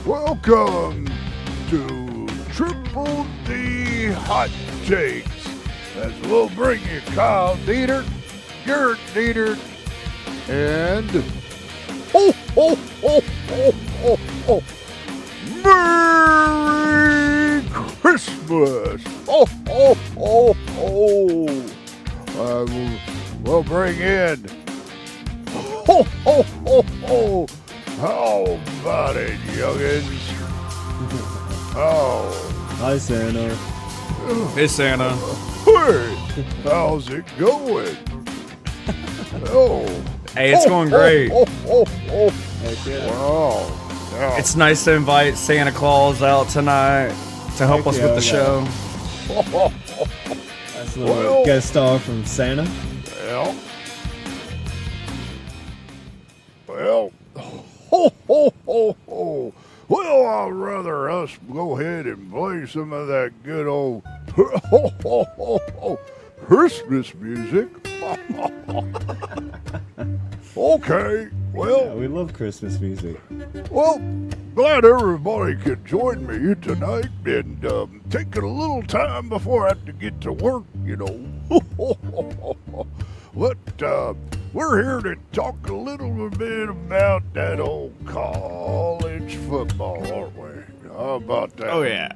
Welcome to Triple D Hot Takes. As we'll bring you Kyle Dieter, Garrett Dieter, and ho ho ho ho ho ho, Merry Christmas! Ho ho ho ho! We'll bring in ho ho ho ho! How about it, youngins? Oh. Hi, Santa. Hey, Santa. Hey, how's it going? Oh. Hey, it's going great. Heck yeah. Wow. Yeah. It's nice to invite Santa Claus out tonight to help Heck us yeah, with the show. That's a little Well- guest star from Santa. Well. Well. Ho, ho, ho, ho. Well, I'd rather us go ahead and play some of that good old ho, ho, ho, ho, Christmas music. Okay. Well, Yeah, we love Christmas music. Well, glad everybody could join me tonight and taking a little time before I have to get to work, you know. But we're here to talk a little bit about that old college football, aren't we? How about that? Oh, yeah.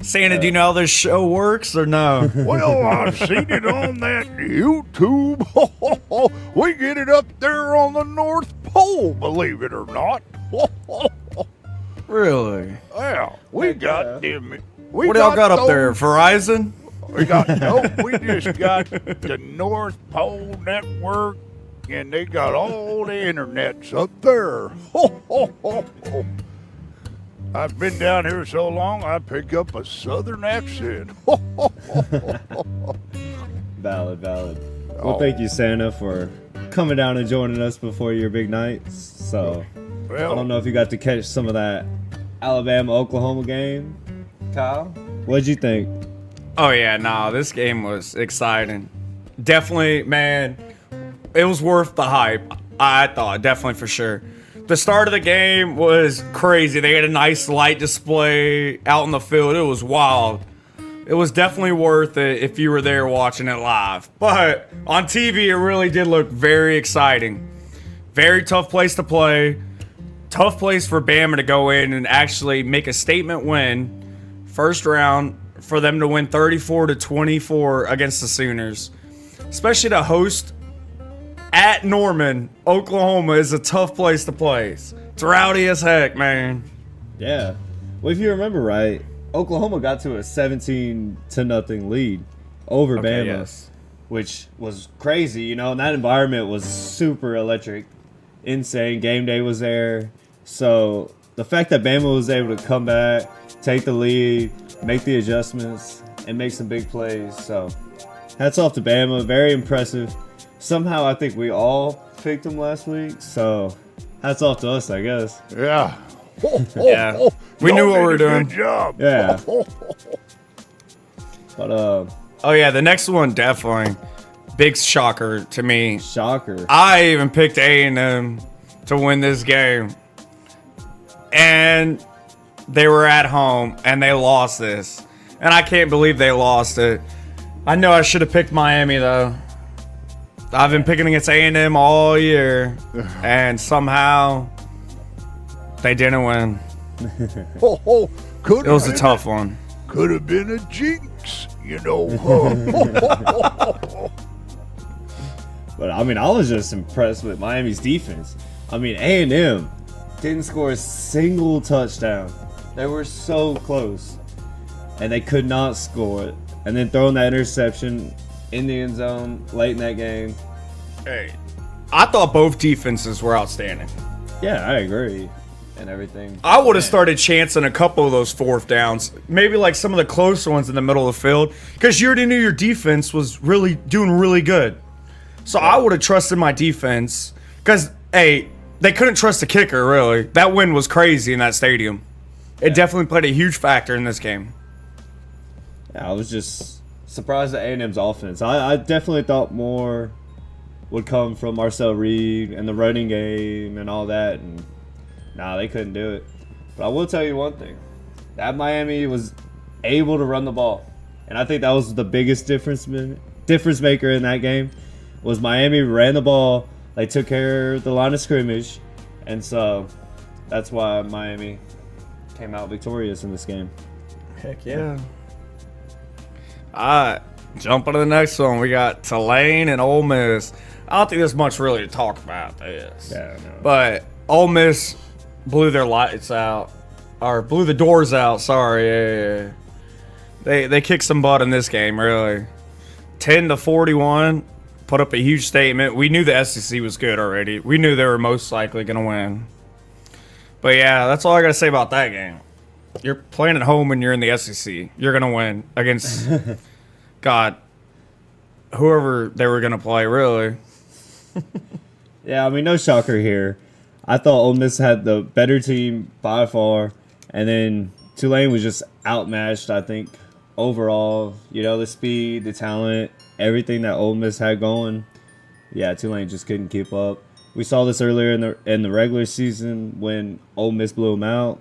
Santa, do you know how this show works or no? Well, I've seen it on that YouTube. We get it up there on the North Pole, believe it or not. Really? Yeah, we Heck got yeah. them. What do y'all got up there? Verizon? We got nope. We just got the North Pole Network, and they got all the internets up there. I've been down here so long, I pick up a Southern accent. Valid. Well, Oh. thank you, Santa, for coming down and joining us before your big nights. So, I don't know if you got to catch some of that Alabama-Oklahoma game, Kyle. What'd you think? Oh, yeah, no, this game was exciting. Definitely, man, it was worth the hype. I thought, definitely for sure. The start of the game was crazy. They had a nice light display out in the field. It was wild. It was definitely worth it if you were there watching it live. But on TV, it really did look very exciting. Very tough place to play. Tough place for Bama to go in and actually make a statement win. First round for them to win 34-24 against the Sooners. Especially to host at Norman, Oklahoma is a tough place to play. It's rowdy as heck, man. Yeah. Well, if you remember right, Oklahoma got to a 17-0 lead over Okay, Bama, yes. which was crazy, you know, and that environment was super electric, insane. Game day was there. So the fact that Bama was able to come back, take the lead, make the adjustments, and make some big plays. So hats off to Bama. Very impressive. Somehow I think we all picked them last week. So hats off to us, I guess. Yeah. Yeah. We knew what we were doing. Good job. Yeah. But Oh, yeah, the next one definitely. Big shocker to me. shocker. I even picked A&M to win this game. And they were at home, and they lost this. And I can't believe they lost it. I know I should have picked Miami, though. I've been picking against A&M all year, and somehow they didn't win. It was a tough one. Could have been a jinx, you know. But I mean, I was just impressed with Miami's defense. I mean, A&M didn't score a single touchdown. They were so close, and they could not score it. And then throwing that interception in the end zone late in that game. Hey, I thought both defenses were outstanding. Yeah, I agree. And everything. I would have started chancing a couple of those fourth downs, maybe like some of the closer ones in the middle of the field, because you already knew your defense was really doing really good. So I would have trusted my defense, because, hey, they couldn't trust the kicker, really. That win was crazy in that stadium. It definitely played a huge factor in this game. Yeah, I was just surprised at A&M's offense. I definitely thought more would come from Marcel Reed and the running game and all that. And nah, they couldn't do it. But I will tell you one thing. That Miami was able to run the ball. And I think that was the biggest difference maker in that game. Was Miami ran the ball. They took care of the line of scrimmage. And so that's why Miami came out victorious in this game. Heck yeah. Alright, jumping to the next one. We got Tulane and Ole Miss. I don't think there's much really to talk about this. Yeah, no. But Ole Miss blew their lights out. Or blew the doors out, sorry. Yeah. They kicked some butt in this game, really. 10-41. Put up a huge statement. We knew the SEC was good already. We knew they were most likely going to win. But yeah, that's all I got to say about that game. You're playing at home and you're in the SEC. You're going to win against, God, whoever they were going to play, really. Yeah, I mean, no shocker here. I thought Ole Miss had the better team by far. And then Tulane was just outmatched, I think, overall. You know, the speed, the talent, everything that Ole Miss had going. Yeah, Tulane just couldn't keep up. We saw this earlier in the regular season when Ole Miss blew them out.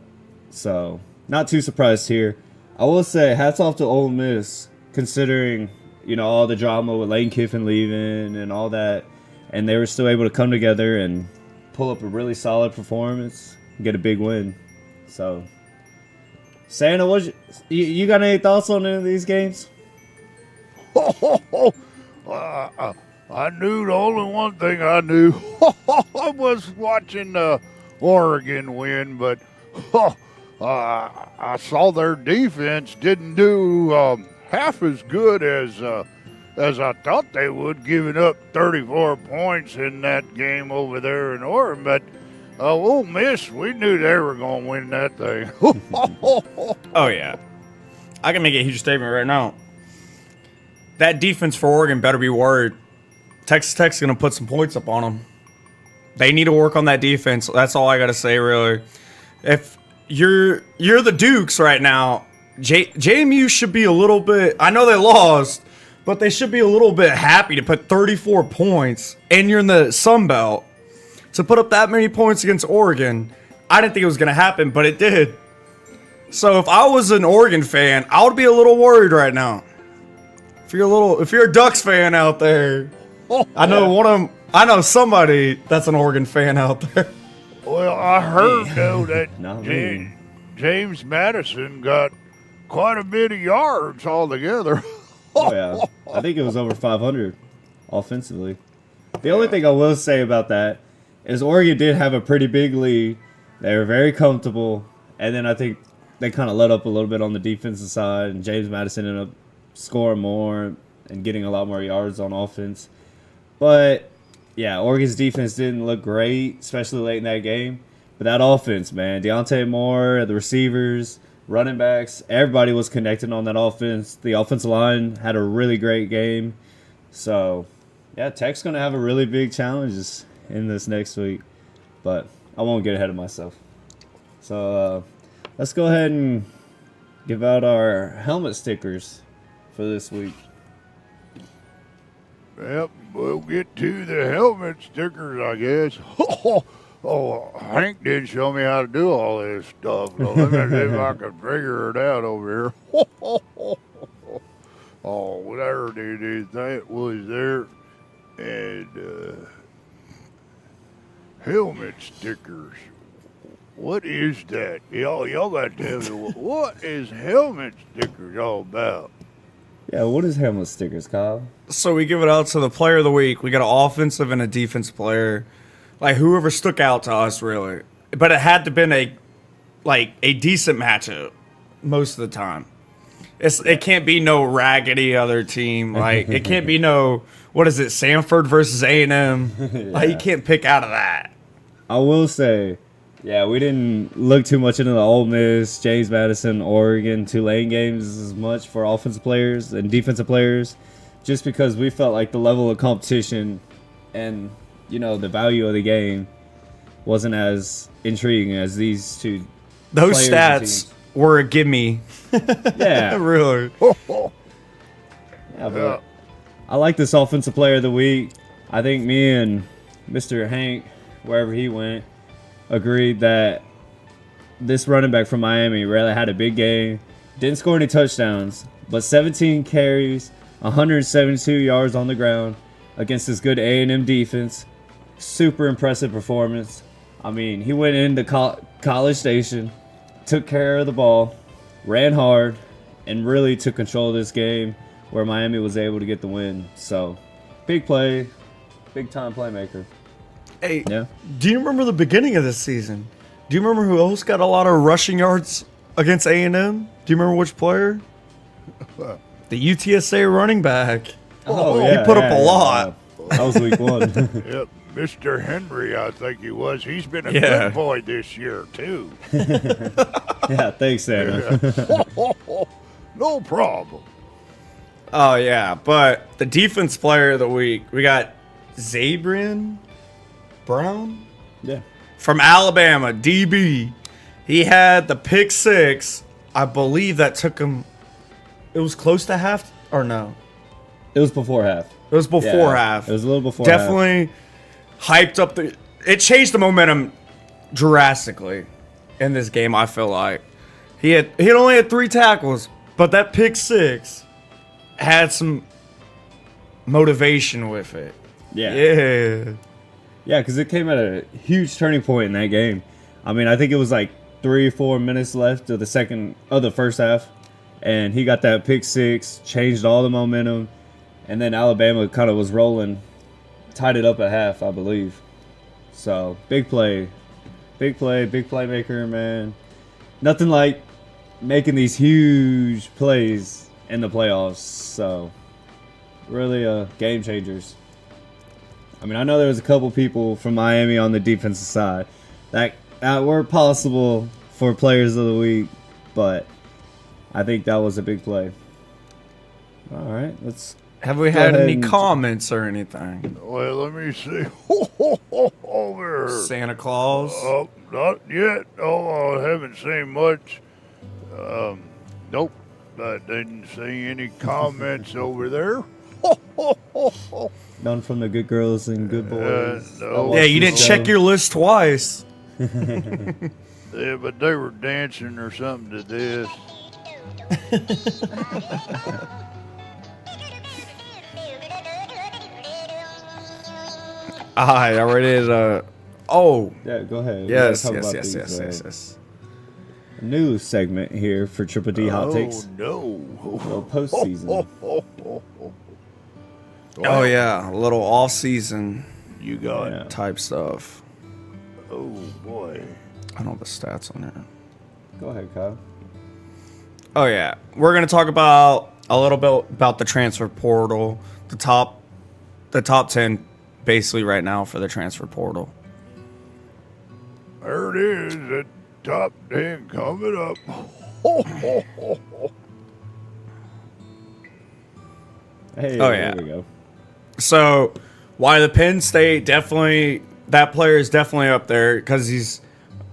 So, not too surprised here. I will say, hats off to Ole Miss, considering, you know, all the drama with Lane Kiffin leaving and all that. And they were still able to come together and pull up a really solid performance and get a big win. So, Santa, you got any thoughts on any of these games? I knew the only one thing I knew was watching Oregon win, but I saw their defense didn't do half as good as I thought they would, giving up 34 points in that game over there in Oregon. But Ole Miss, we knew they were going to win that thing. Oh, yeah. I can make a huge statement right now. That defense for Oregon better be worried. Texas Tech's going to put some points up on them. They need to work on that defense. That's all I got to say, really. If you're the Dukes right now, JMU should be a little bit... I know they lost, but they should be a little bit happy to put 34 points, and you're in the Sun Belt. To put up that many points against Oregon, I didn't think it was going to happen, but it did. So if I was an Oregon fan, I would be a little worried right now. If you're a Ducks fan out there, I know somebody that's an Oregon fan out there. Well, I heard though that Not me. James Madison got quite a bit of yards altogether. Oh, yeah. I think it was over 500 offensively. The only thing I will say about that is Oregon did have a pretty big lead. They were very comfortable. And then I think they kind of let up a little bit on the defensive side. And James Madison ended up scoring more and getting a lot more yards on offense. But, yeah, Oregon's defense didn't look great, especially late in that game. But that offense, man, Deontay Moore, the receivers, running backs, everybody was connecting on that offense. The offensive line had a really great game. So, yeah, Tech's going to have a really big challenges in this next week. But I won't get ahead of myself. So, let's go ahead and give out our helmet stickers for this week. Yep, we'll get to the helmet stickers, I guess. Oh, Hank did show me how to do all this stuff. So let me see if I can figure it out over here. Oh, there it is. That was there. And helmet stickers. What is that? Y'all got to tell me, what is helmet stickers all about? Yeah, what is helmet stickers, Kyle? So we give it out to the player of the week. We got an offensive and a defensive player. Like, whoever stuck out to us, really. But it had to been a decent matchup most of the time. It can't be no raggedy other team. Like, it can't be no, what is it, Samford versus A&M. Yeah. Like, you can't pick out of that. I will say, yeah, we didn't look too much into the Ole Miss, James Madison, Oregon, Tulane games as much for offensive players and defensive players, just because we felt like the level of competition and, you know, the value of the game wasn't as intriguing as these two. Those players and stats teams. were a gimme. Yeah. Really. Yeah, but I like this offensive player of the week. I think me and Mr. Hank, wherever he went, agreed that this running back from Miami really had a big game. Didn't score any touchdowns, but 17 carries, 172 yards on the ground against this good A&M defense. Super impressive performance. I mean, he went into College Station, took care of the ball, ran hard, and really took control of this game where Miami was able to get the win. So, big play, big time playmaker. Hey, Yeah. do you remember the beginning of this season? Do you remember who else got a lot of rushing yards against A&M? Do you remember which player? The UTSA running back. Oh, he put up a lot. That was week 1. Yep, Mr. Henry, I think he was. He's been a Yeah. good boy this year, too. Yeah, thanks, Santa. No problem. Oh, yeah. But the defense player of the week, we got Zabrian Brown Yeah. from Alabama, DB. He had the pick 6. I believe that took him. It was close to half, or no? It was before half. It was before Yeah, half. It was a little before half. Definitely hyped up the. It changed the momentum drastically in this game. I feel like he only had 3 tackles, but that pick 6 had some motivation with it. Yeah. Yeah. Yeah, because it came at a huge turning point in that game. I mean, I think it was like 3 or 4 minutes left of the first half, and he got that pick 6, changed all the momentum, and then Alabama kind of was rolling, tied it up at half, I believe. So big playmaker, man. Nothing like making these huge plays in the playoffs. So really, game changers. I mean, I know there was a couple people from Miami on the defensive side that were possible for players of the week, but I think that was a big play. All right, let's. Have we Go had ahead any and- comments or anything? Well, let me see. Over. Santa Claus. Oh, not yet. Oh, I haven't seen much. Nope. I didn't see any comments over there. None from the good girls and good boys. no. Yeah, you didn't check your list twice. Yeah, but they were dancing or something to this. I already did. Oh, Yeah, go ahead. We yes, gotta yes, talk yes, about yes, these, yes, yes. New segment here for Triple D Hot Takes. No. Well, postseason. Oh yeah, a little off season You got. Yeah. type stuff. Oh boy. I don't have the stats on there. Go ahead, Kyle. Oh yeah, we're gonna talk about a little bit about the transfer portal, the top 10 basically right now for the transfer portal. There it is. The top 10 coming up. Hey, Oh, yeah. there we go. So, why the Penn State that player is definitely up there because he's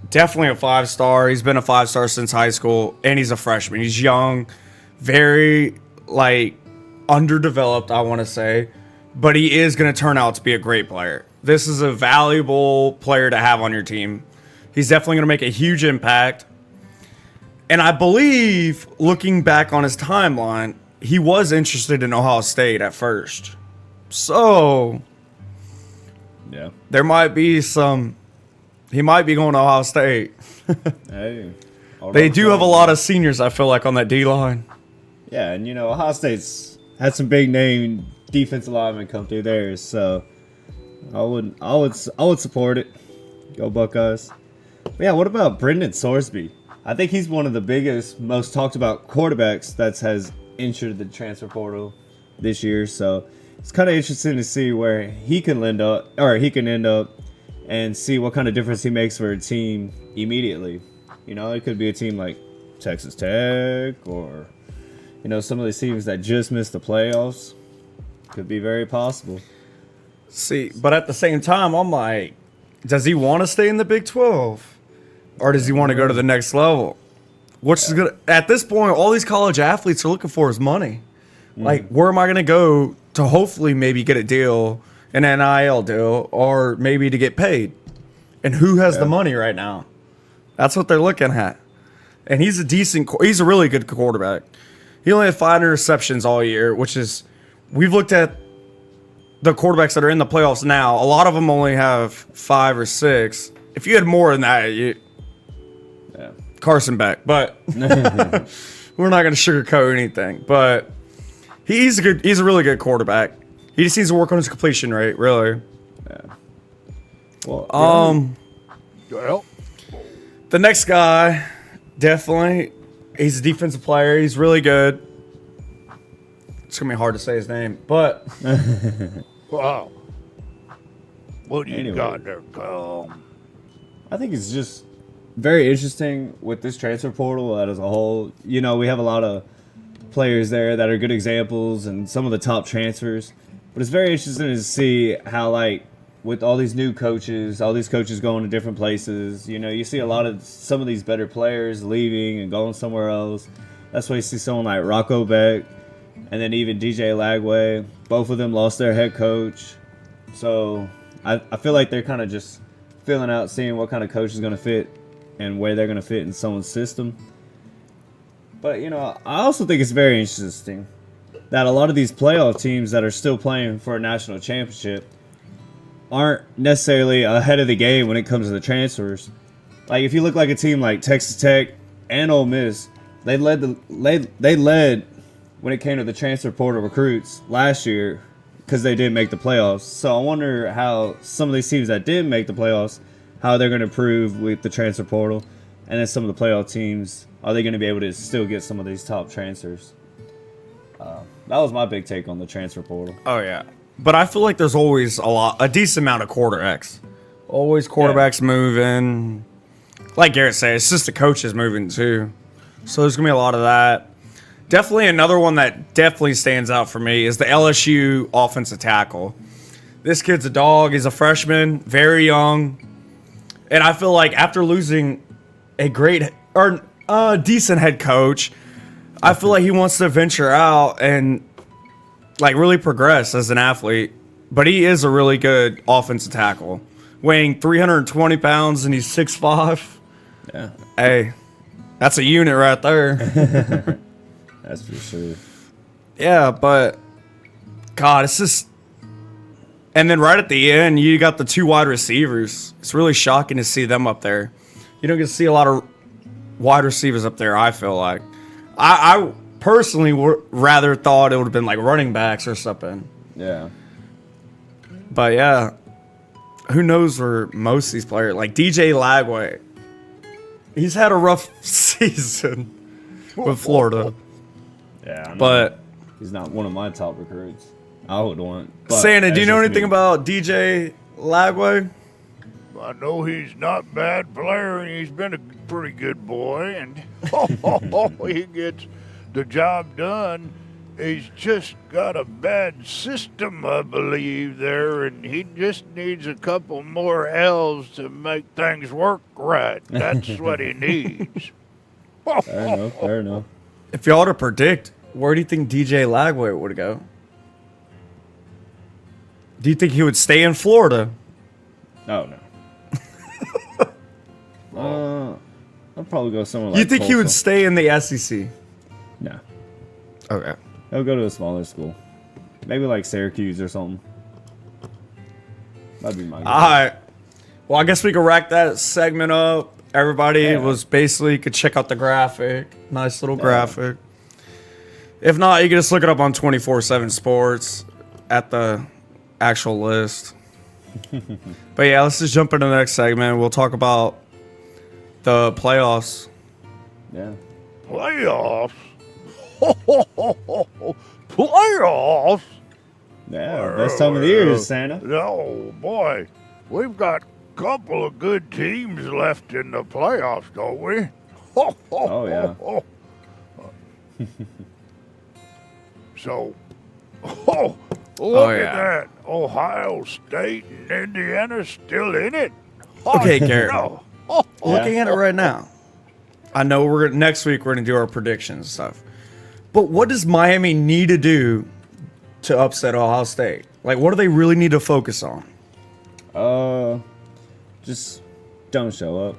definitely a 5-star. He's been a 5-star since high school, and he's a freshman. He's young, very underdeveloped, I want to say, but he is going to turn out to be a great player. This is a valuable player to have on your team. He's definitely going to make a huge impact. And I believe, looking back on his timeline, he was interested in Ohio State at first. So, Yeah. there might be he might be going to Ohio State. Hey. all They right, do so- have a lot of seniors, I feel like, on that D-line. Yeah, and Ohio State's had some big name defensive linemen come through there, so I would support it. Go Buckeyes. But yeah, what about Brendan Sorsby? I think he's one of the biggest, most talked about quarterbacks that has entered the transfer portal this year. So it's kind of interesting to see where he can end up, and see what kind of difference he makes for a team immediately. It could be a team like Texas Tech or some of these teams that just missed the playoffs. Could be very possible. See, but at the same time, I'm like, does he want to stay in the Big 12? Or does he want to go to the next level? At this point, all these college athletes are looking for is money. Like, where am I going to go to hopefully maybe get a deal, an NIL deal, or maybe to get paid? And who has the money right now? That's what they're looking at. And he's a really good quarterback. He only had 5 interceptions all year, which is, we've looked at the quarterbacks that are in the playoffs now. A lot of them only have 5 or 6. If you had more than that, Carson back. But we're not going to sugarcoat anything. But he's a really good quarterback. He just needs to work on his completion rate, really. Yeah. Well, Well, the next guy, definitely, he's a defensive player. He's really good. It's going to be hard to say his name, but wow. What do you Anyway. got there, Kyle? I think it's just very interesting with this transfer portal as a whole. You know, we have a lot of players there that are good examples and some of the top transfers. But it's very interesting to see how, like, with all these new coaches, all these coaches going to different places, you know, you see some of these better players leaving and going somewhere else. That's why you see someone like Rocco Beck and then even DJ Lagway. Both of them lost their head coach. So I feel like they're kind of just filling out, seeing what kind of coach is going to fit and where they're going to fit in someone's system. But, you know, I also think it's very interesting that a lot of these playoff teams that are still playing for a national championship aren't necessarily ahead of the game when it comes to the transfers. Like, if you look like a team like Texas Tech and Ole Miss, they led when it came to the transfer portal recruits last year because they didn't make the playoffs. So I wonder how some of these teams that did make the playoffs, how they're going to improve with the transfer portal. And then some of the playoff teams, are they going to be able to still get some of these top transfers? That was my big take on the transfer portal. oh yeah. But I feel like there's always a decent amount of quarterbacks. Always quarterbacks moving. Like Garrett said, it's just the coaches moving too. So there's going to be a lot of that. Definitely another one that definitely stands out for me is the LSU offensive tackle. This kid's a dog. He's a freshman, very young. And I feel like after losing a decent head coach, I feel like he wants to venture out and like really progress as an athlete. But he is a really good offensive tackle. Weighing 320 pounds and he's 6'5". Yeah, Hey, that's a unit right there. that's for sure. Yeah, but God, it's just. And then right at the end, you got the 2 wide receivers. It's really shocking to see them up there. You don't get to see a lot of wide receivers up there, I feel like. I personally would rather thought it would have been like running backs or something. Yeah. But yeah, who knows where most of these players, like DJ Lagway, he's had a rough season with Florida. Yeah, I know. But he's not one of my top recruits. I would want. But Santa, do you that's know just anything me. about DJ Lagway? I know he's not a bad player, and he's been a pretty good boy, and he gets the job done. He's just got a bad system, I believe, there, and he just needs a couple more L's to make things work right. That's what he needs. Fair enough. Fair enough. If y'all to predict, where do you think DJ Lagway would go? Do you think he would stay in Florida? Oh no. I'd probably go somewhere like. You think he would Tulsa. stay in the SEC? No. Okay. He'll go to a smaller school. Maybe like Syracuse or something. That'd be my guess. All right. Well, I guess we could rack that segment up. Everybody Yeah. was basically could check out the graphic. Nice little graphic. If not, you can just look it up on 24/7 Sports at the actual list. But yeah, let's just jump into the next segment. We'll talk about the playoffs. Yeah. Playoffs? Playoffs? Yeah. Best time of the year is Santa. Oh, boy. We've got a couple of good teams left in the playoffs, don't we? Oh, yeah. So, look yeah. at that. Ohio State and Indiana still in it. Okay, Garrett. No. Looking at it right now, I know next week we're gonna do our predictions and stuff. But what does Miami need to do to upset Ohio State? Like, what do they really need to focus on? Just don't show up.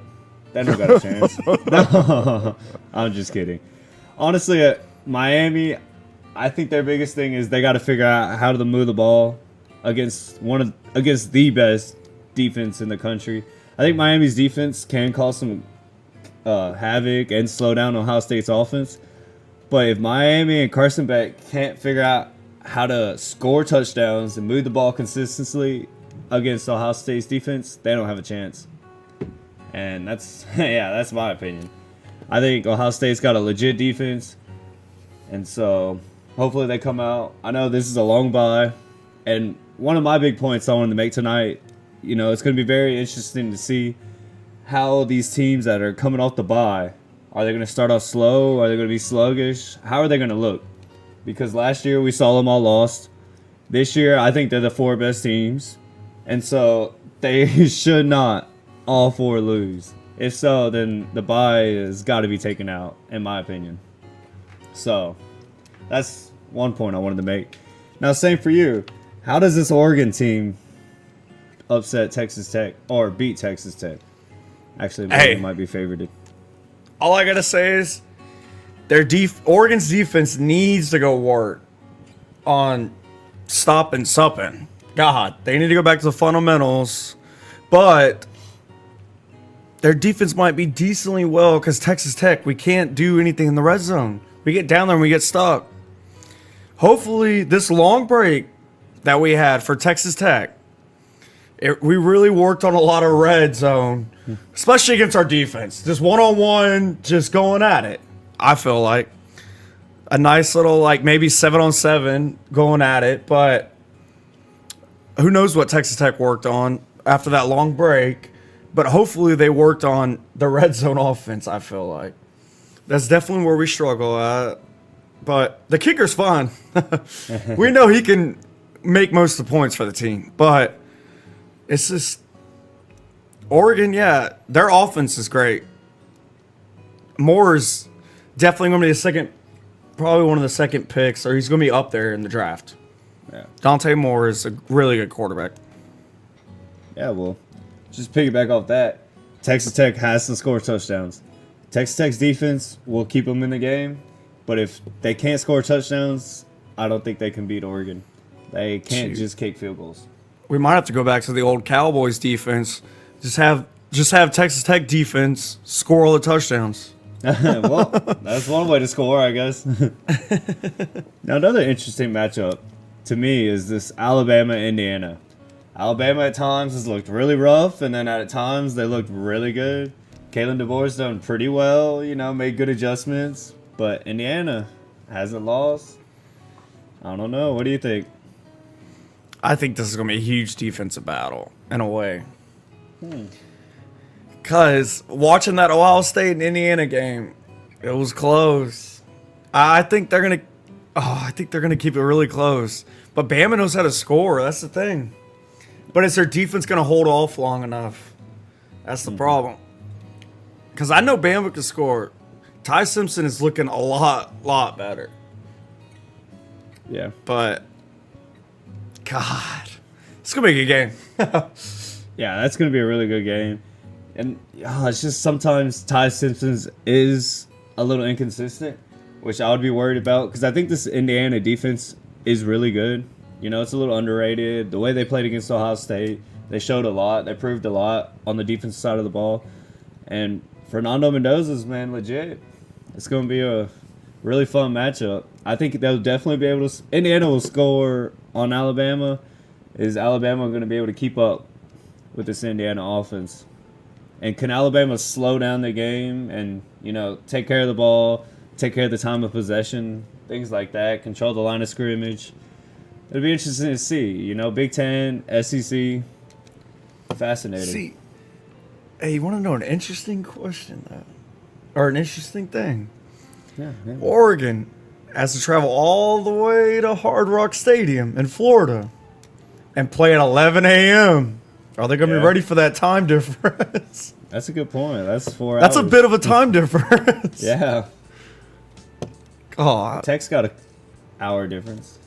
They don't got a chance. No, I'm just kidding. Honestly, Miami, I think their biggest thing is they got to figure out how to move the ball against the best defense in the country. I think Miami's defense can cause some havoc and slow down Ohio State's offense. But if Miami and Carson Beck can't figure out how to score touchdowns and move the ball consistently against Ohio State's defense, they don't have a chance. And that's that's my opinion. I think Ohio State's got a legit defense, and so hopefully they come out. I know this is a long bye, and one of my big points I wanted to make tonight, it's going to be very interesting to see how these teams that are coming off the bye, are they going to start off slow? Are they going to be sluggish? How are they going to look? Because last year we saw them all lost. This year I think they're the 4 best teams, and so they should not all 4 lose. If so, then the bye has got to be taken out, in my opinion. So that's one point I wanted to make. Now, same for you. How does this Oregon team upset Texas Tech or beat Texas Tech? Actually, Oregon might be favored. All I gotta say is Oregon's defense needs to go work on stopping supping. God, they need to go back to the fundamentals, but their defense might be decently well because Texas Tech, we can't do anything in the red zone. We get down there and we get stuck. Hopefully, this long break that we had for Texas Tech, we really worked on a lot of red zone, especially against our defense. Just one-on-one, just going at it. I feel like a nice little, maybe 7-on-7 going at it, but who knows what Texas Tech worked on after that long break. But hopefully they worked on the red zone offense, I feel like. That's definitely where we struggle at. But the kicker's fine. We know he can make most of the points for the team. But it's just Oregon, their offense is great. Moore's definitely going to be probably one of the second picks, or he's going to be up there in the draft. Yeah. Dante Moore is a really good quarterback. Yeah, well, just piggyback off that, Texas Tech has to score touchdowns. Texas Tech's defense will keep them in the game, but if they can't score touchdowns, I don't think they can beat Oregon. They can't just kick field goals. We might have to go back to the old Cowboys defense. Just have Texas Tech defense score all the touchdowns. Well, that's one way to score, I guess. Now, another interesting matchup to me is this Alabama-Indiana. Alabama at times has looked really rough, and then at times they looked really good. Kalen DeBoer's done pretty well, made good adjustments, but Indiana hasn't lost. I don't know. What do you think? I think this is going to be a huge defensive battle, in a way. Because watching that Ohio State and Indiana game, it was close. I think they're going to keep it really close. But Bama knows how to score. That's the thing. But is their defense going to hold off long enough? That's the problem. Because I know Bama can score. Ty Simpson is looking a lot better. Yeah. But, God, it's going to be a good game. Yeah, that's going to be a really good game. And it's just sometimes Ty Simpson is a little inconsistent, which I would be worried about. Because I think this Indiana defense is really good. It's a little underrated. The way they played against Ohio State, they showed a lot. They proved a lot on the defensive side of the ball. And Fernando Mendoza's, legit. It's going to be a really fun matchup. I think they'll definitely be able to... Indiana will score on Alabama. Is Alabama going to be able to keep up with this Indiana offense? And can Alabama slow down the game and, take care of the ball, take care of the time of possession, things like that, control the line of scrimmage? It'll be interesting to see. Big Ten, SEC, fascinating. See, hey, you want to know an interesting question, though? Or an interesting thing? Yeah. Oregon has to travel all the way to Hard Rock Stadium in Florida and play at 11 a.m. Are they going to be ready for that time difference? That's a good point. That's 4 hours. That's a bit of a time difference. Yeah. Oh, Tech's got an hour difference.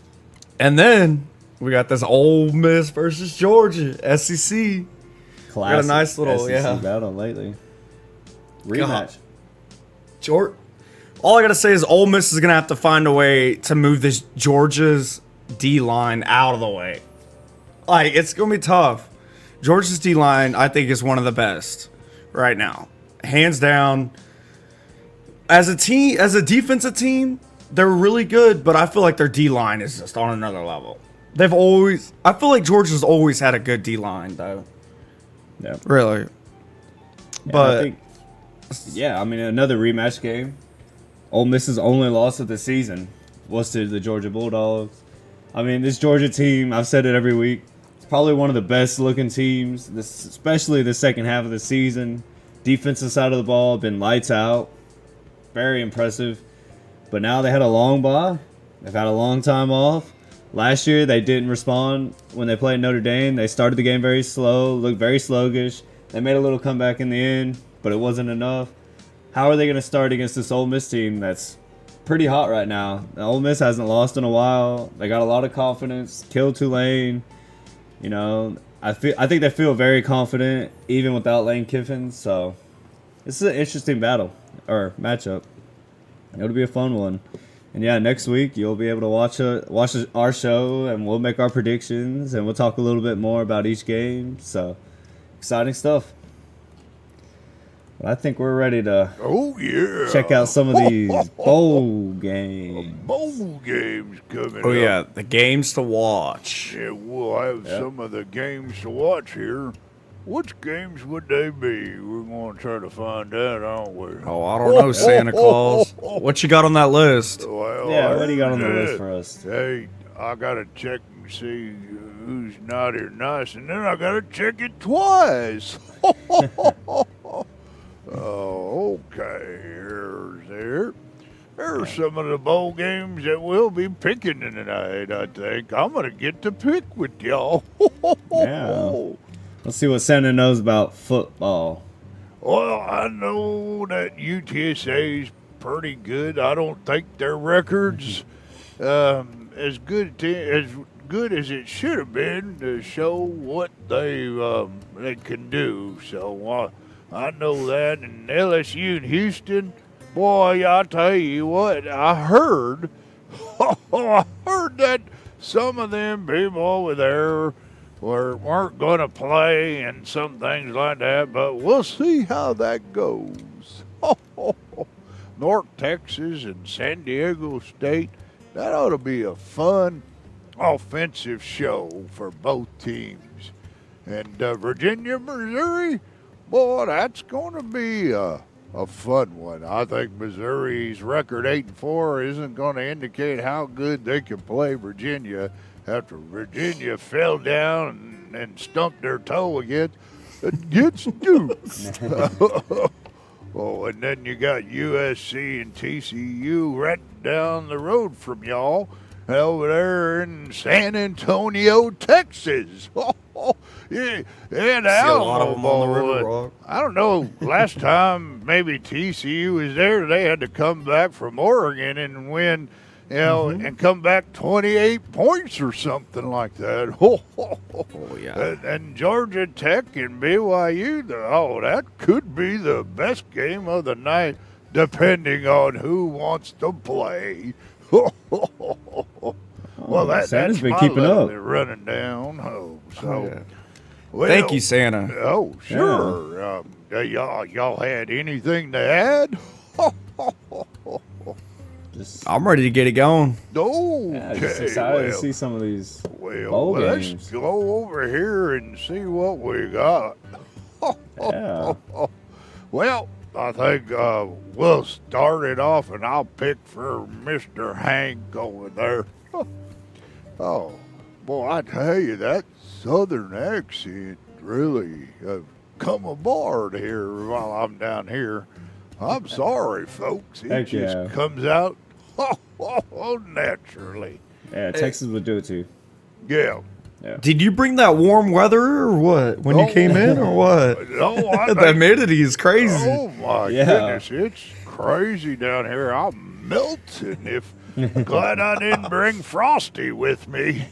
And then we got this Ole Miss versus Georgia SEC. Classic got a nice little SEC battle lately. Rematch. All I gotta say is Ole Miss is gonna have to find a way to move this Georgia's D line out of the way. Like, it's gonna be tough. Georgia's D line, I think, is one of the best right now, hands down. As a team, as a defensive team, they're really good, but I feel like their D line is just on another level. I feel like Georgia's always had a good D line, though. Yeah. Really. Yeah, But I think, I mean, another rematch game. Ole Miss's only loss of the season was to the Georgia Bulldogs. I mean, this Georgia team, I've said it every week, it's probably one of the best looking teams, especially the second half of the season. Defensive side of the ball, been lights out. Very impressive. But now they had a long bye. They've had a long time off. Last year, they didn't respond when they played Notre Dame. They started the game very slow, looked very sluggish. They made a little comeback in the end, but it wasn't enough. How are they going to start against this Ole Miss team that's pretty hot right now? Ole Miss hasn't lost in a while. They got a lot of confidence. Killed Tulane. You know, I think they feel very confident even without Lane Kiffin. So this is an interesting battle or matchup. It'll be a fun one. And yeah, next week you'll be able to watch our show, and we'll make our predictions, and we'll talk a little bit more about each game. So exciting stuff. But I think we're ready to check out some of these bowl games. Bowl games coming oh up. yeah, the games to watch. Yeah, we'll have some of the games to watch here. Which games would they be? We're going to try to find out, aren't we? Oh, I don't know, Santa Claus. What you got on that list? Well, Yeah, what do you got on the list for us? Hey, I got to check and see who's naughty or nice, and then I got to check it twice. Oh, okay. Here's some of the bowl games that we'll be picking tonight, I think. I'm going to get to pick with y'all. Yeah. Let's see what Santa knows about football. Well, I know that UTSA's pretty good. I don't think their record's as good as it should have been to show what they can do. So I know that. And LSU and Houston, boy, I tell you what, I heard that some of them people over there weren't going to play and some things like that, but we'll see how that goes. North Texas and San Diego State, that ought to be a fun offensive show for both teams. And Virginia, Missouri, boy, that's going to be a fun one. I think Missouri's record 8-4 isn't going to indicate how good they can play Virginia after Virginia fell down and stumped their toe against Duke. Oh, and then you got USC and TCU right down the road from y'all over there in San Antonio, Texas. Yeah, and See a lot of them on the Alamo, River Rock. I don't know. Last time maybe TCU was there, they had to come back from Oregon and win, and come back 28 points or something like that. Oh yeah. And Georgia Tech and BYU, that could be the best game of the night, depending on who wants to play. Well, that's Santa's been my keeping up. limit running down. Yeah. Well, Thank you, Santa. Oh, sure. Y'all had anything to add? Just, I'm ready to get it going. Okay. just excited to see some of these bowl let's games. go over here and see what we got. Yeah. Well, I think we'll start it off, and I'll pick for Mr. Hank over there. Oh, boy, I tell you, that southern accent really come aboard here while I'm down here. I'm sorry, folks. It Heck just yeah. comes out naturally. Yeah, Texas would do it too. Yeah. Did you bring that warm weather or what when you came in or what? No, I The humidity is crazy. Oh my Yeah. goodness, it's crazy down here. I'm melting. Glad I didn't bring Frosty with me.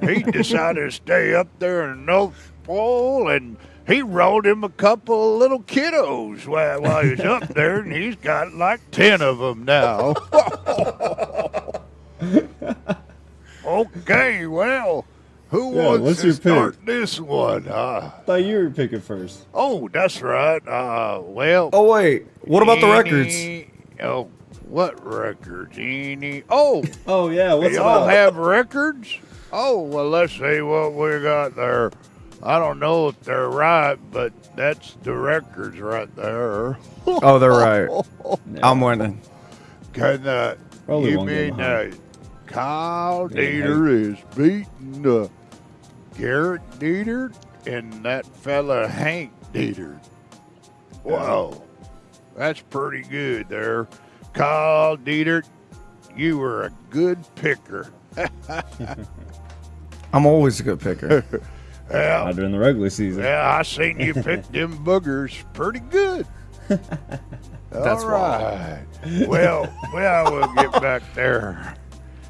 He decided to stay up there in North Oh, and he rolled him a couple of little kiddos while he was up there, and he's got like 10 of them now. Okay, well, who wants what's to your pick? start this one? Thought you were picking first. Oh, that's right. Well. Oh wait, what about the records? Oh, what records? Oh, Oh yeah, what's y'all up? have records? Oh, well, let's see what we got there. I don't know if they're right, but that's the records right there. Oh, they're right. I'm winning. Can Probably you one game mean behind. Kyle Yeah, Dieter is beating Garrett Dieter and that fella Hank Dieter? Wow, that's pretty good there. Kyle Dieter, you were a good picker. I'm always a good picker. Yeah, Not during the regular season. yeah, I seen you pick them boogers pretty good. That's All right. Well, we'll get back there.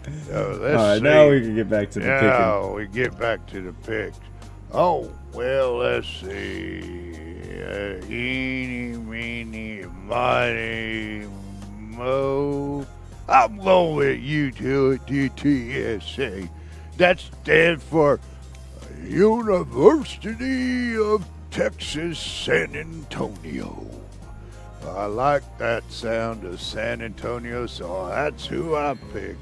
Let's All right, see. now we can get back to the picking. Yeah, we get back to the picks. Oh, well, let's see. Eeny, meeny, miny, mo. I'm going with UTSA. That stands for University of Texas San Antonio. I like that sound of San Antonio, so that's who I picked.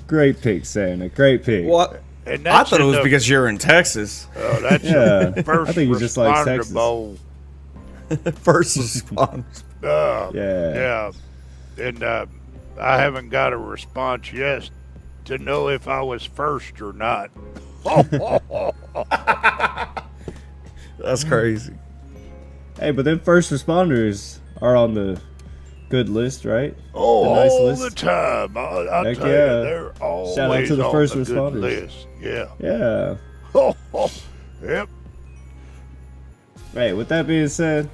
Great pick, Santa. Great pick. What? And I that's thought it in was the- because you're in Texas. Oh, that's Yeah, the first I think you just like responder Texas. bowl. First response. Yeah. Yeah. And I haven't got a response yet to know if I was first or not. That's crazy. Hey, but then first responders are on the good list, right? Oh, The nice all list. the time. I'll Heck tell you, yeah. they're always Shout out to the on first the good responders. list. Yeah. Yeah. Yep. Hey, with that being said,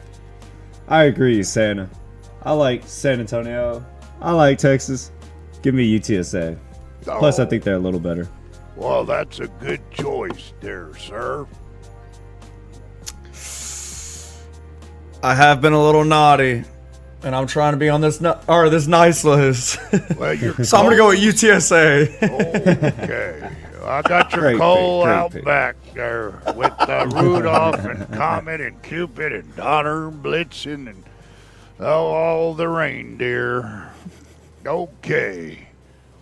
I agree, Santa. I like San Antonio. I like Texas. Give me UTSA. Plus, I Oh, think they're a little better. well, that's a good choice there, sir. I have been a little naughty, and I'm trying to be on this this nice list. Well, you're So I'm gonna go with UTSA. Okay. I got your Great coal pick, great out pick. back there with Rudolph and Comet and Cupid and Donner and Blitzen and all the reindeer. Okay.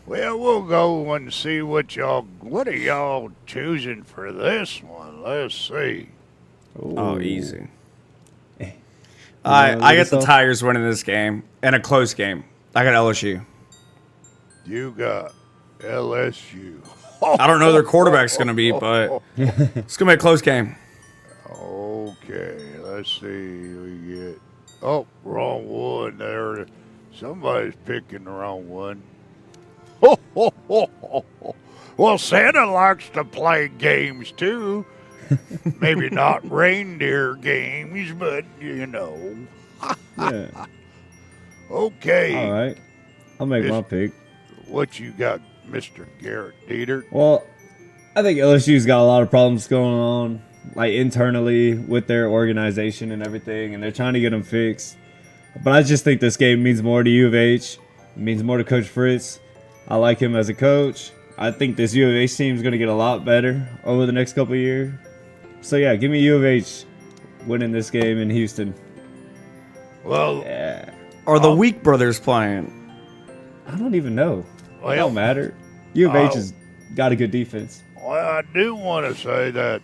Well, we'll go and see what are y'all choosing for this one? Let's see. Oh, easy. wanna I lead get us the off? Tigers winning this game and a close game. I got LSU. You got LSU. I don't know who their quarterback's gonna be, but it's gonna be a close game. Okay, let's see. We get wrong one there. Somebody's picking the wrong one. Well, Santa likes to play games too. Maybe not reindeer games, but you know. Yeah. Okay, All right. I'll make my pick. what you got, Mr. Garrett Dieter? Well, I think LSU's got a lot of problems going on, like internally with their organization and everything, and they're trying to get them fixed. But I just think this game means more to U of H. It means more to Coach Fritz. I like him as a coach. I think this U of H team is going to get a lot better over the next couple of years. So yeah, give me U of H winning this game in Houston. Well, Yeah. Are the Weak brothers playing? I don't even know. It Well, don't matter. U of H oh. has got a good defense. well, I do want to say that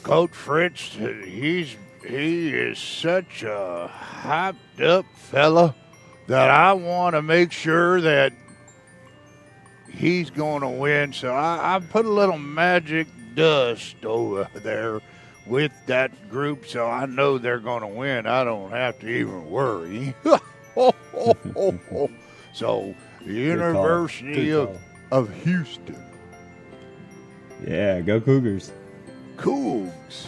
Coach Fritz, he is such a hyped up fella that I want to make sure that he's going to win. So I put a little magic dust over there with that group, so I know they're going to win. I don't have to even worry. So the University Good call. of Houston. Yeah, go Cougars. Cougs.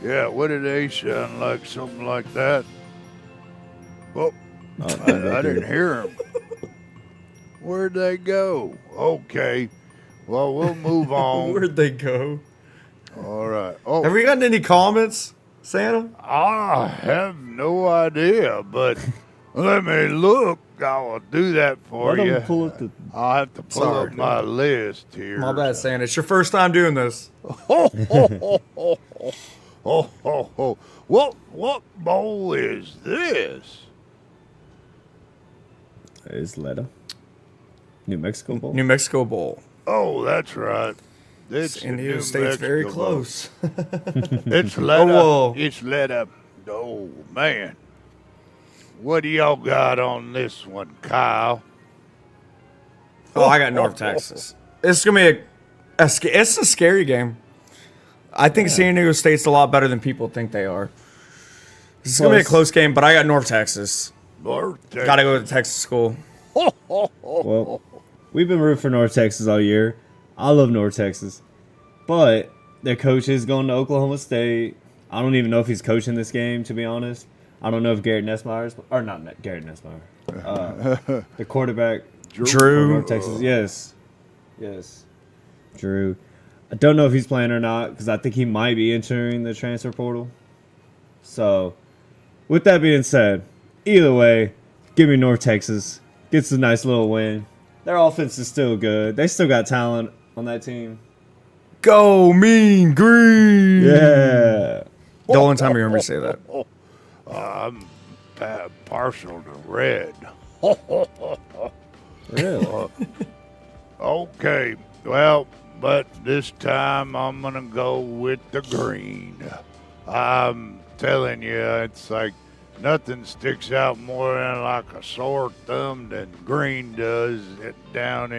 Yeah, what did they sound like? Something like that. Oh, Oh, I didn't hear them. Where'd they go? Okay. Well, we'll move on. Where'd they go? All right. Oh, Have we gotten any comments, Santa? I have no idea, but let me look. I will do that for Let you. him pull up the. I'll have to pull Sorry, up my list here. My bad, Santa. It's your first time doing this. What bowl is this? Is Letta. New Mexico Bowl. New Mexico Bowl. Oh, that's right. It's San the Diego New State's very Mexico Bowl. close. It's let whoa. up. It's let up. Oh, man. What do y'all got on this one, Kyle? Oh, I got North Texas. It's gonna be it's a scary game. I think San Diego State's a lot better than people think they are. It's gonna be a close game, but I got North Texas. North Texas. Gotta go to Texas school. Well, we've been rooting for North Texas all year. I love North Texas, but their coach is going to Oklahoma State. I don't even know if he's coaching this game, to be honest. I don't know if Garrett Nussmeyer's or not Garrett Nussmeyer, the quarterback for Drew. North Texas. Yes, Drew. I don't know if he's playing or not because I think he might be entering the transfer portal. So, with that being said, either way, give me North Texas. Gets a nice little win. Their offense is still good. They still got talent on that team. Go Mean Green. Yeah. The only time you heard me say that. I'm partial to red. Really? Okay, well, but this time I'm gonna go with the green. I'm telling you, it's like nothing sticks out more than like a sore thumb than green does down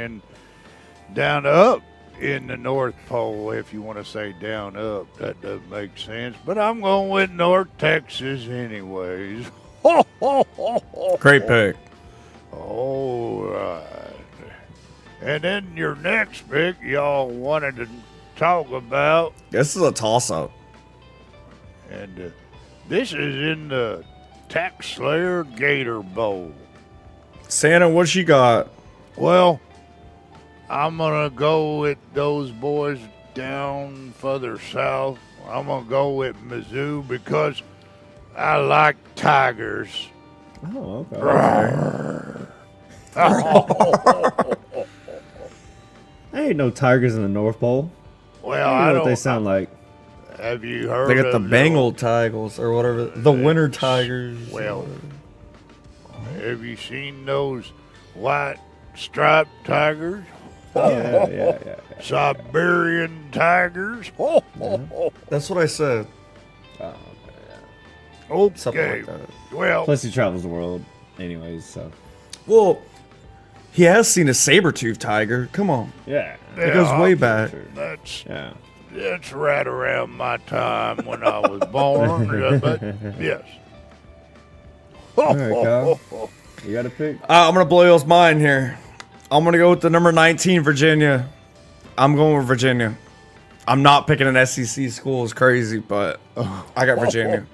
up in the North Pole, if you want to say down up. That doesn't make sense, but I'm going with North Texas anyways. Great pick. All right. And then your next pick, y'all wanted to talk about, This is a toss-up. and this is in the Tax Slayer Gator Bowl. Santa, what you got? Well, I'm going to go with those boys down further south. I'm going to go with Mizzou because I like tigers. Oh, okay. Ain't no tigers in the North Pole. Well, I I don't know don't. what they sound like. Have you heard They got the of Bengal Tigers or whatever. The Winter Tigers. Well, have you seen those white striped tigers? Yeah. Siberian tigers? That's what I said. Something Okay. like that. Well, Plus, he travels the world, anyways. So Well, he has seen a saber-toothed tiger. Come on. yeah, It goes way back. that's yeah. right around my time when I was born. But yes. All right, Kyle. You got a pick? I'm going to blow y'all's mind here. I'm going to go with the number 19, Virginia. I'm going with Virginia. I'm not picking an SEC school. It's crazy, but I got Virginia.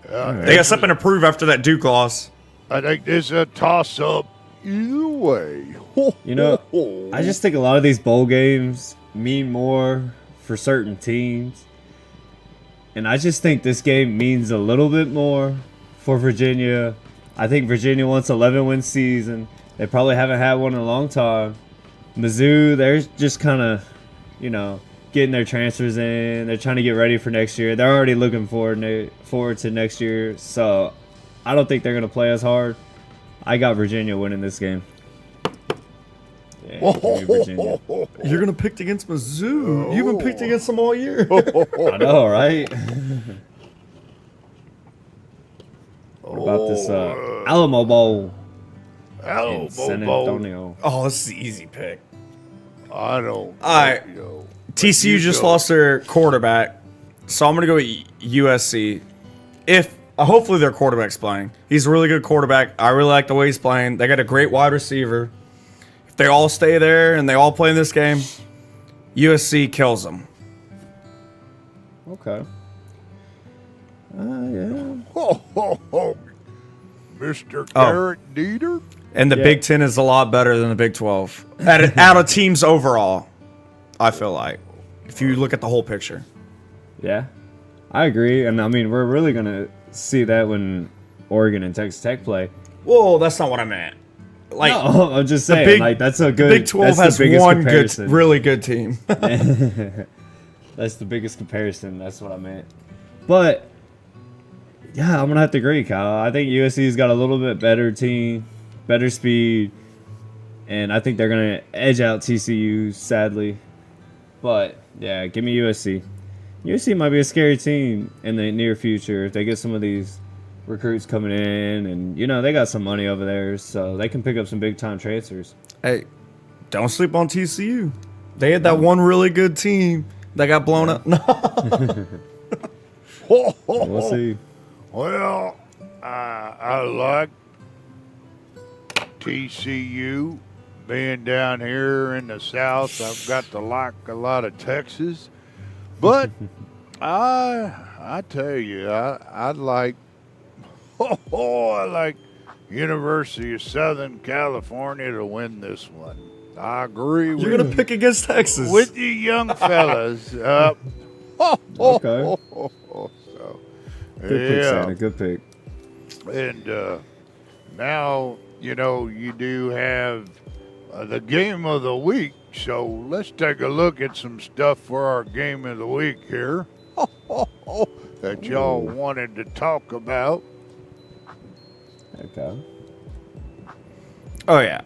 They got something to prove after that Duke loss. I think this is a toss-up either way. You know, I just think a lot of these bowl games mean more for certain teams. And I just think this game means a little bit more for Virginia. I think Virginia wants an 11-win season. They probably haven't had one in a long time. Mizzou, they're just kind of, getting their transfers in. They're trying to get ready for next year. They're already looking forward to next year. So I don't think they're going to play as hard. I got Virginia winning this game. Yeah, give me Virginia. You're going to pick against Mizzou. You've been picked against them all year. I know, right? What about this Alamo Bowl Alamo in San Bowl. Antonio? Oh, this is the easy pick. I don't. All right. TCU just lost their quarterback, so I'm going to go with USC. Hopefully their quarterback's playing. He's a really good quarterback. I really like the way he's playing. They got a great wide receiver. If they all stay there and they all play in this game, USC kills them. Okay. Yeah. Mr. Garrett Dieter. And the Yeah. Big Ten is a lot better than the Big 12. Out of teams overall, I feel like. if you look at the whole picture. Yeah, I agree. And I mean, we're really going to see that when Oregon and Texas Tech play. Well, that's not what I meant. Like, No, I'm just saying, Big- like, that's a good. Big 12 that's the has biggest one good, comparison. really good team. That's the biggest comparison. That's what I meant. But yeah, I'm gonna have to agree, Kyle. I think USC's got a little bit better team, better speed, and I think they're gonna edge out TCU. Sadly, but yeah, give me USC. USC might be a scary team in the near future if they get some of these recruits coming in, and you know they got some money over there, so they can pick up some big time transfers. Hey, don't sleep on TCU. They had that one really good team that got blown up. No. We'll see. Well, I like TCU being down here in the South. I've got to like a lot of Texas, but I tell you, I like I like University of Southern California to win this one. I agree You're with going to pick against Texas. with you young fellas. Okay. So, Good pick, yeah. Santa. Good pick. And now, you know, you do have the game of the week. So let's take a look at some stuff for our game of the week here that y'all wanted to talk about. Okay. Oh, yeah.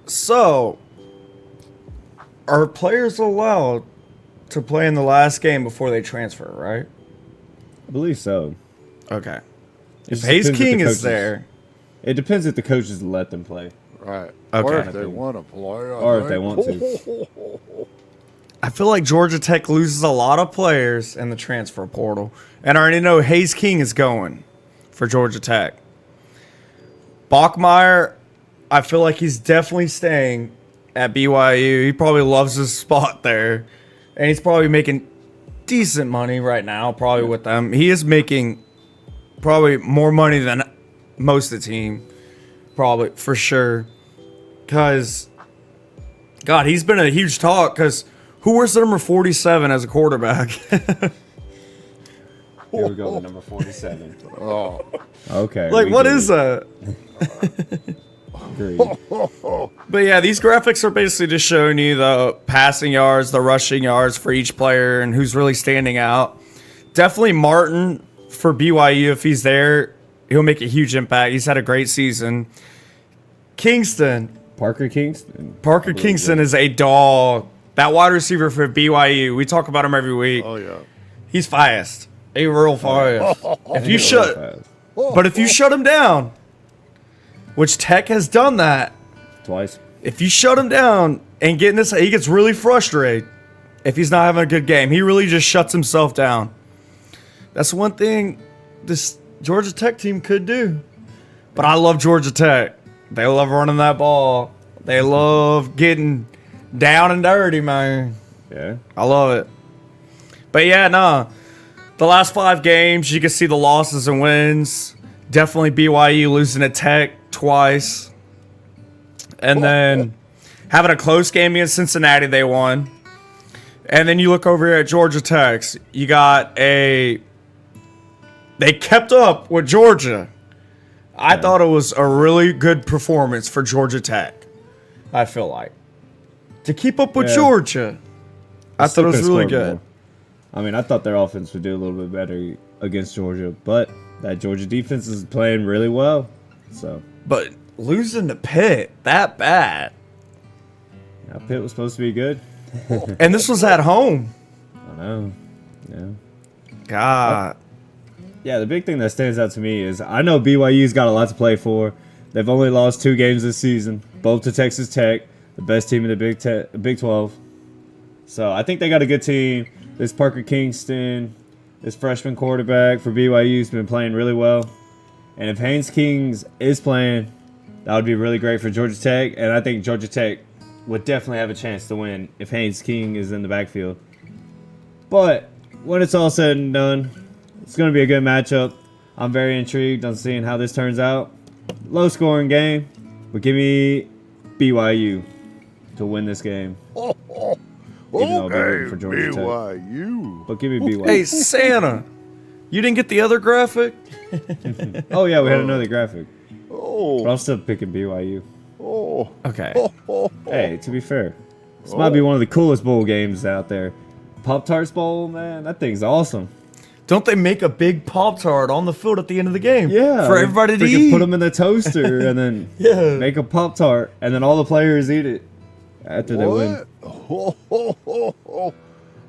So, are players allowed to play in the last game before they transfer, right? I believe so. Okay. It If just Hayes depends if King the is coaches- there, It depends if the coaches let them play. Right. Okay. Or if they want to play. Or if they want to. I feel like Georgia Tech loses a lot of players in the transfer portal. And I already know Hayes King is going for Georgia Tech. Bachmeier, I feel like he's definitely staying at BYU. He probably loves his spot there. And he's probably making decent money right now, probably with them. He is making probably more money than most of the team. Probably, for sure. Because, God, he's been a huge talk. Because who wears the number 47 as a quarterback? Here we go with number 47. Oh. Okay. Like, we what get is it. that? Agreed. But yeah, these graphics are basically just showing you the passing yards, the rushing yards for each player, and who's really standing out. Definitely Martin for BYU. If he's there, he'll make a huge impact. He's had a great season. Kingston. Parker Kingston. Parker Kingston is a dog. That wide receiver for BYU. We talk about him every week. Oh, yeah. He's fast. A real fast. If you shut, but if you shut him down, which Tech has done that, Twice. if you shut him down and get in this, he gets really frustrated if he's not having a good game. He really just shuts himself down. That's one thing this Georgia Tech team could do. But I love Georgia Tech. They love running that ball. They love getting down and dirty, man. Yeah. I love it. But yeah, nah. The last 5 games, you can see the losses and wins. Definitely BYU losing to Tech twice. And then having a close game against Cincinnati, they won. And then you look over here at Georgia Tech. You got they kept up with Georgia. I thought it was a really good performance for Georgia Tech. I feel like. To keep up with Yeah. Georgia. I thought it was really good. More. I mean, I thought their offense would do a little bit better against Georgia, but that Georgia defense is playing really well. So, But losing to Pitt that bad. yeah, Pitt was supposed to be good. And this was at home. I know. Yeah. God. Yeah, the big thing that stands out to me is I know BYU's got a lot to play for. They've only lost 2 games this season, both to Texas Tech, the best team in the Big 12. So I think they got a good team. This Parker Kingston, this freshman quarterback for BYU's been playing really well. And if Haynes Kings is playing, that would be really great for Georgia Tech. And I think Georgia Tech would definitely have a chance to win if Haynes King is in the backfield. But when it's all said and done, it's going to be a good matchup. I'm very intrigued on seeing how this turns out. Low scoring game, but give me BYU to win this game. Even though I'll be rooting Okay, for Georgia Tech. BYU. But give me BYU. Hey, Santa, you didn't get the other graphic? Oh yeah, we had another graphic. But Oh, I'm still picking BYU. oh, Okay. Hey, to be fair, this might be one of the coolest bowl games out there. Pop Tarts Bowl, man, that thing's awesome. Don't they make a big Pop Tart on the field at the end of the game? Yeah, For everybody to freaking eat. put them in the toaster and then Yeah. make a Pop Tart, and then all the players eat it after they win. what?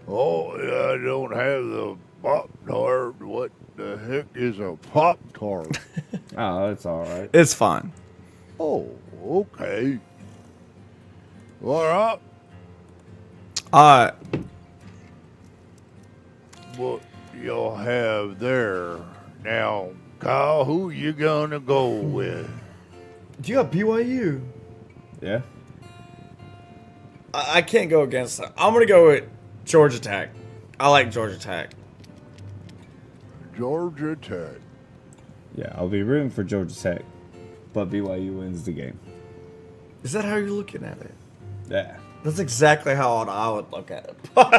Oh, I don't have the Pop Tart. What the heck is a Pop Tart? Oh, that's all right. It's fine. Oh, okay. All right. What y'all have there now, Kyle? Who you gonna go with? You got BYU. Yeah. I can't go against that. I'm gonna go with Georgia Tech. I like Georgia Tech. Georgia Tech. Yeah, I'll be rooting for Georgia Tech, but BYU wins the game. Is that how you're looking at it? Yeah. That's exactly how I would look at it. But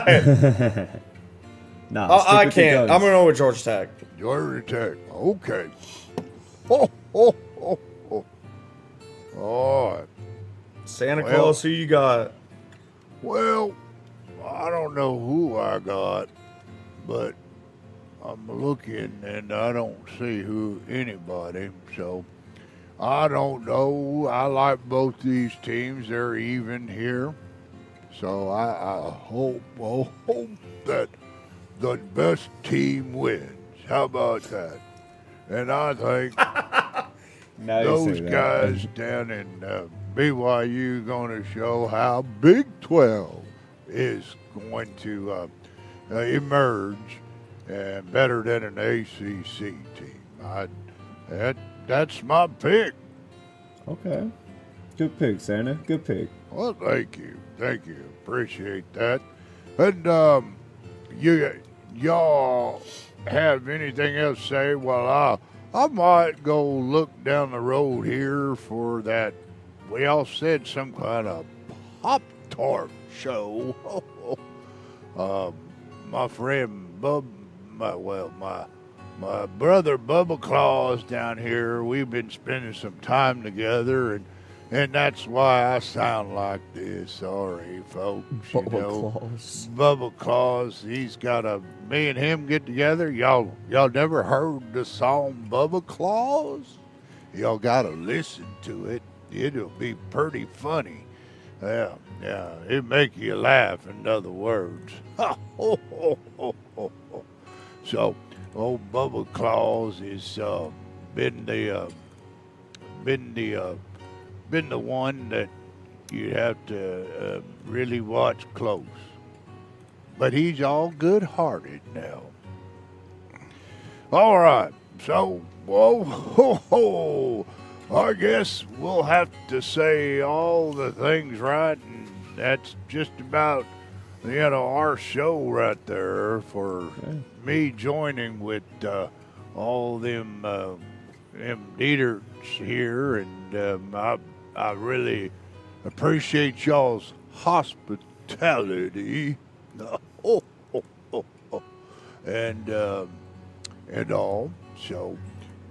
Nah, stick I with the can't. guns. I'm gonna go with Georgia Tech. Georgia Tech. Okay. Oh, oh, oh, oh. All right. Santa Well- Claus, who you got? Well, I don't know who I got, but I'm looking and I don't see who anybody. So I don't know. I like both these teams. They're even here. So I hope that the best team wins. How about that? And I think Now you those say that. guys down in BYU going to show how Big 12 is going to emerge and better than an ACC team. That's my pick. Okay. Good pick, Santa. Good pick. Well, thank you. Appreciate that. And y'all have anything else to say? Well, I might go look down the road here for that. We all said some kind of Pop-Tart show. My friend my brother Bubba Claus down here, we've been spending some time together, and that's why I sound like this. Sorry, folks. Claus. Bubba Claus, he's got me and him get together. Y'all never heard the song Bubba Claus? Y'all gotta listen to it. It'll be pretty funny. Yeah, it make you laugh, in other words. So, old Bubba Claus has been the one that you have to really watch close. But he's all good-hearted now. All right, so, I guess we'll have to say all the things right, and that's just about, our show right there for me joining with all them Dieterts here, and I really appreciate y'all's hospitality, and all. So,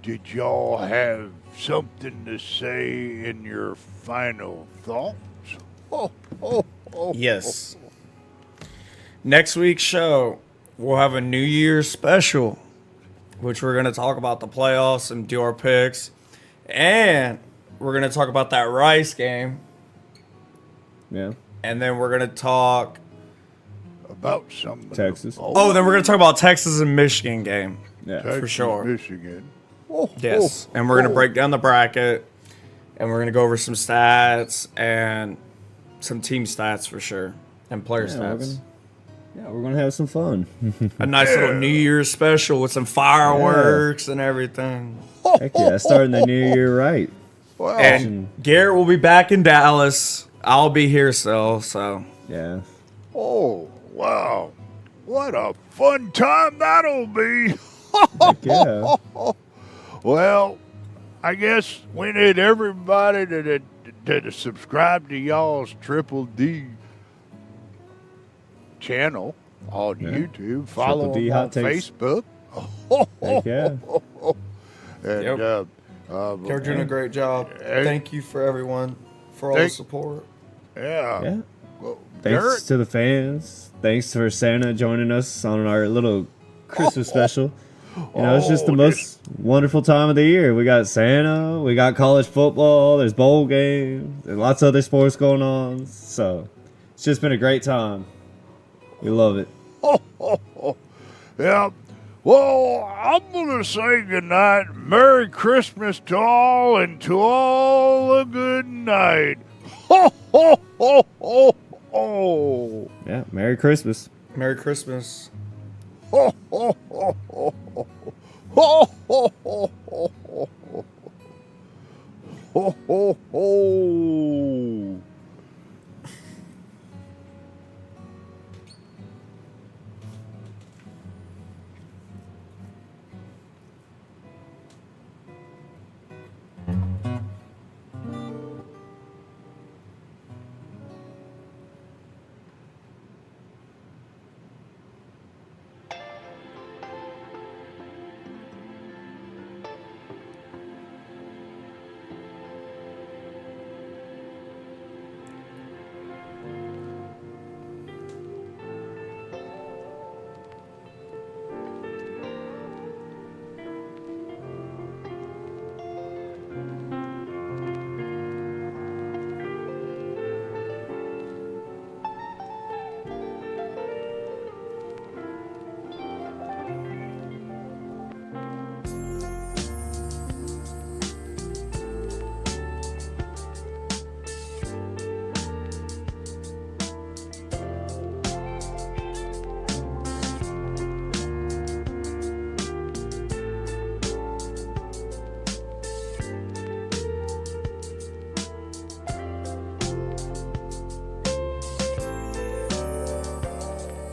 did y'all have something to say in your final thoughts? Yes. Next week's show, we'll have a New Year's special, which we're going to talk about the playoffs and do our picks. And we're going to talk about that Rice game. Yeah. And then we're going to talk... About some Texas. Oh, then we're going to talk about Texas and Michigan game. Yeah. Texas, for sure. Michigan. Yes. And we're going to break down the bracket. And we're going to go over some stats and some team stats for sure. And player stats. We're gonna have some fun. A nice little New Year's special with some fireworks and everything. Heck yeah, starting the new year right. Well, And Garrett will be back in Dallas. I'll be here still, so. Yeah. oh, wow. What a fun time that'll be. Heck yeah. Well, I guess we need everybody to subscribe to y'all's Triple D channel on Yeah. YouTube. Follow Triple D them on Hot Takes. Facebook. Heck yeah. And Yep. You're doing a great job. Hey. Thank you for everyone for all the Thank- support. Yeah. Well, Thanks Garrett, to the fans. Thanks for Santa joining us on our little Christmas special. You know, it's just the Oh, most wonderful time of the year. We got Santa, we got college football, there's bowl games, and lots of other sports going on. So it's just been a great time. We love it. yeah. Well, I'm going to say goodnight. Merry Christmas to all, and to all a good night. Ho, ho, ho, ho, ho. Yeah, Merry Christmas. Merry Christmas. Ho, ho, ho, ho, ho. Ho, ho, ho, ho, ho. Ho, ho, ho.